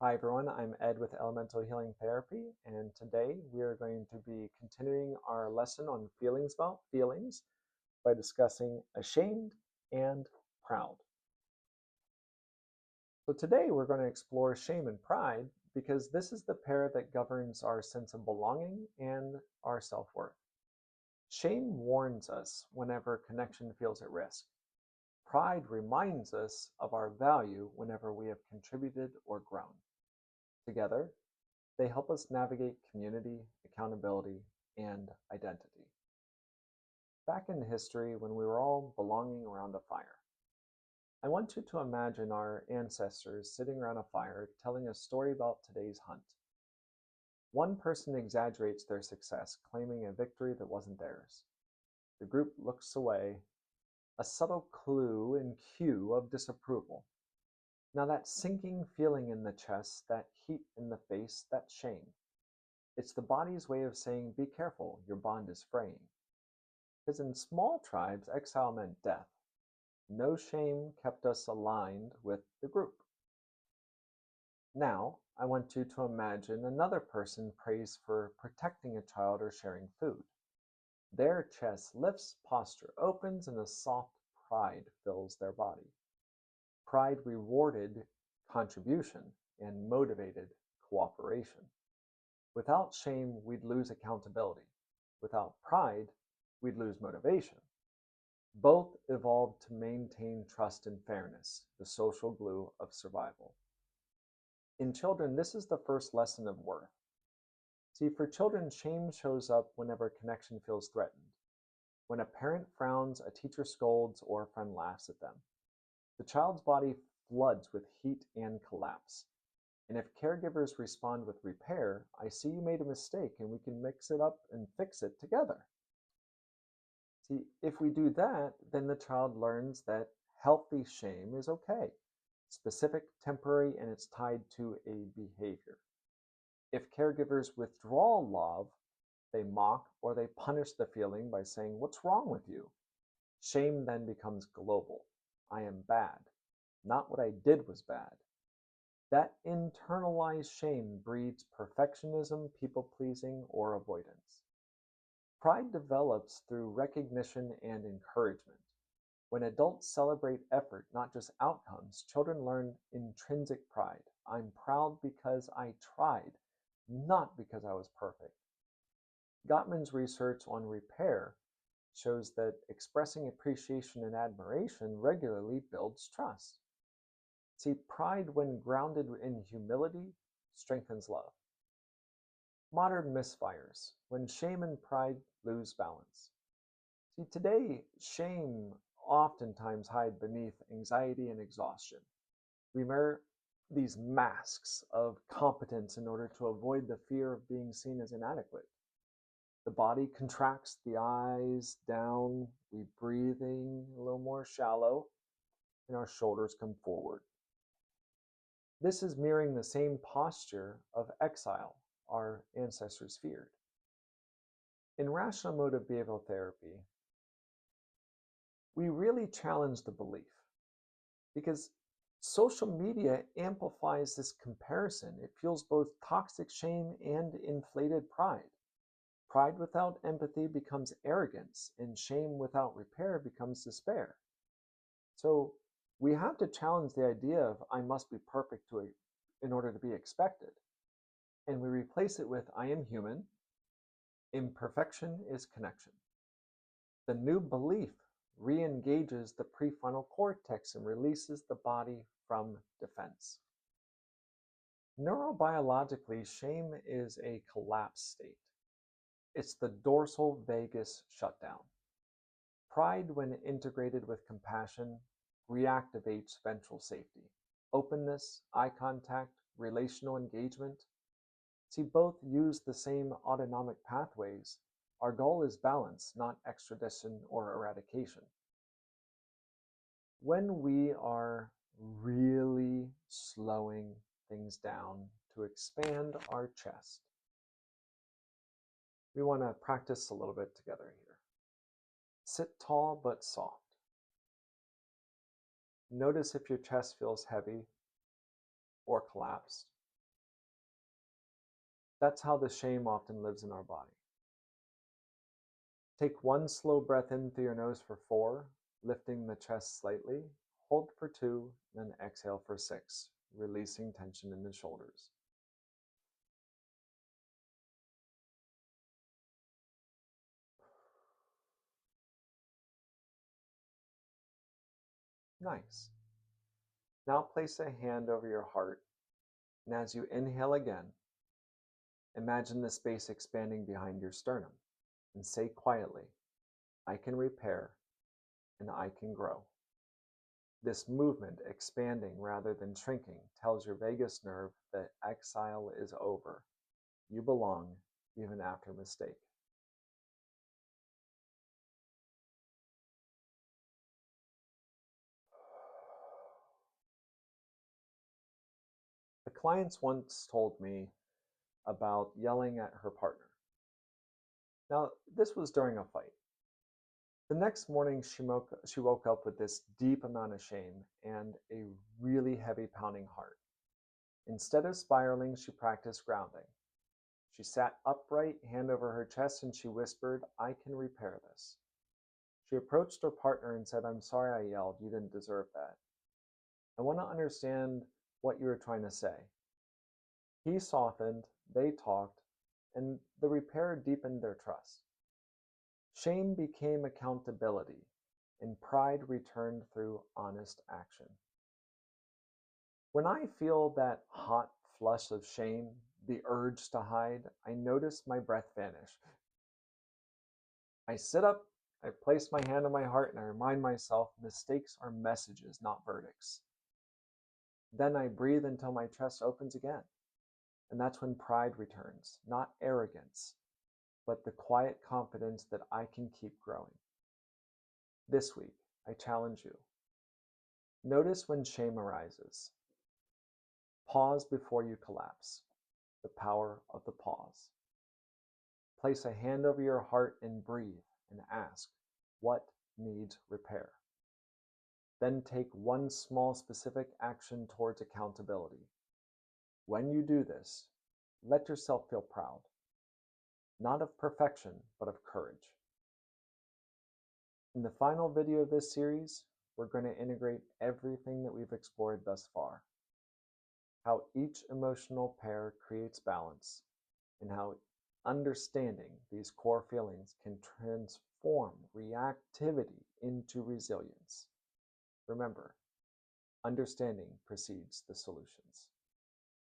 Hi everyone, I'm Ed with Elemental Healing Therapy, and today we are going to be continuing our lesson on feelings about feelings by discussing ashamed and proud. So today we're going to explore shame and pride because this is the pair that governs our sense of belonging and our self-worth. Shame warns us whenever connection feels at risk. Pride reminds us of our value whenever we have contributed or grown. Together, they help us navigate community, accountability, and identity. Back in history, when we were all belonging around a fire, I want you to imagine our ancestors sitting around a fire telling a story about today's hunt. One person exaggerates their success, claiming a victory that wasn't theirs. The group looks away, a subtle clue and cue of disapproval. Now that sinking feeling in the chest, that heat in the face, that's shame. It's the body's way of saying, be careful, your bond is fraying. Because in small tribes, exile meant death. No shame kept us aligned with the group. Now, I want you to imagine another person praised for protecting a child or sharing food. Their chest lifts, posture opens, and a soft pride fills their body. Pride rewarded contribution and motivated cooperation. Without shame, we'd lose accountability. Without pride, we'd lose motivation. Both evolved to maintain trust and fairness, the social glue of survival. In children, this is the first lesson of worth. See, for children, shame shows up whenever connection feels threatened. When a parent frowns, a teacher scolds, or a friend laughs at them. The child's body floods with heat and collapse. And if caregivers respond with repair, I see you made a mistake and we can mix it up and fix it together. See, if we do that, then the child learns that healthy shame is okay, specific, temporary, and it's tied to a behavior. If caregivers withdraw love, they mock or they punish the feeling by saying, what's wrong with you? Shame then becomes global. I am bad. Not what I did was bad. That internalized shame breeds perfectionism, people-pleasing, or avoidance. Pride develops through recognition and encouragement. When adults celebrate effort, not just outcomes, children learn intrinsic pride. I'm proud because I tried, not because I was perfect. Gottman's research on repair shows that expressing appreciation and admiration regularly builds trust. See, pride, when grounded in humility, strengthens love. Modern misfires, when shame and pride lose balance. See, today, shame oftentimes hide beneath anxiety and exhaustion. We wear these masks of competence in order to avoid the fear of being seen as inadequate. The body contracts, the eyes down, we breathing a little more shallow, and our shoulders come forward. This is mirroring the same posture of exile our ancestors feared. In rational emotive behavioral therapy, we really challenge the belief because social media amplifies this comparison. It fuels both toxic shame and inflated pride. Pride without empathy becomes arrogance, and shame without repair becomes despair. So we have to challenge the idea of I must be perfect in order to be expected. And we replace it with I am human, imperfection is connection. The new belief re-engages the prefrontal cortex and releases the body from defense. Neurobiologically, shame is a collapsed state. It's the dorsal vagus shutdown. Pride, when integrated with compassion, reactivates ventral safety. Openness, eye contact, relational engagement. See, both use the same autonomic pathways. Our goal is balance, not extradition or eradication. When we are really slowing things down to expand our chest, we want to practice a little bit together here. Sit tall but soft. Notice if your chest feels heavy or collapsed. That's how the shame often lives in our body. Take one slow breath in through your nose for 4, lifting the chest slightly. Hold for 2, then exhale for 6, releasing tension in the shoulders. Nice. Now place a hand over your heart, and as you inhale again, imagine the space expanding behind your sternum, and say quietly, I can repair and I can grow. This movement, expanding rather than shrinking, tells your vagus nerve that exile is over. You belong even after a mistake. A client once told me about yelling at her partner. Now, this was during a fight. The next morning, she woke up with this deep amount of shame and a really heavy pounding heart. Instead of spiraling, she practiced grounding. She sat upright, hand over her chest, and she whispered, I can repair this. She approached her partner and said, I'm sorry I yelled. You didn't deserve that. I want to understand what you were trying to say. He softened, they talked, and the repair deepened their trust. Shame became accountability, and pride returned through honest action. When I feel that hot flush of shame, the urge to hide, I notice my breath vanish. I sit up, I place my hand on my heart, and I remind myself mistakes are messages, not verdicts. Then I breathe until my chest opens again. And that's when pride returns, not arrogance, but the quiet confidence that I can keep growing. This week, I challenge you. Notice when shame arises. Pause before you collapse. The power of the pause. Place a hand over your heart and breathe and ask, what needs repair? Then take one small specific action towards accountability. When you do this, let yourself feel proud, not of perfection, but of courage. In the final video of this series, we're going to integrate everything that we've explored thus far. How each emotional pair creates balance, and how understanding these core feelings can transform reactivity into resilience. Remember, understanding precedes the solutions.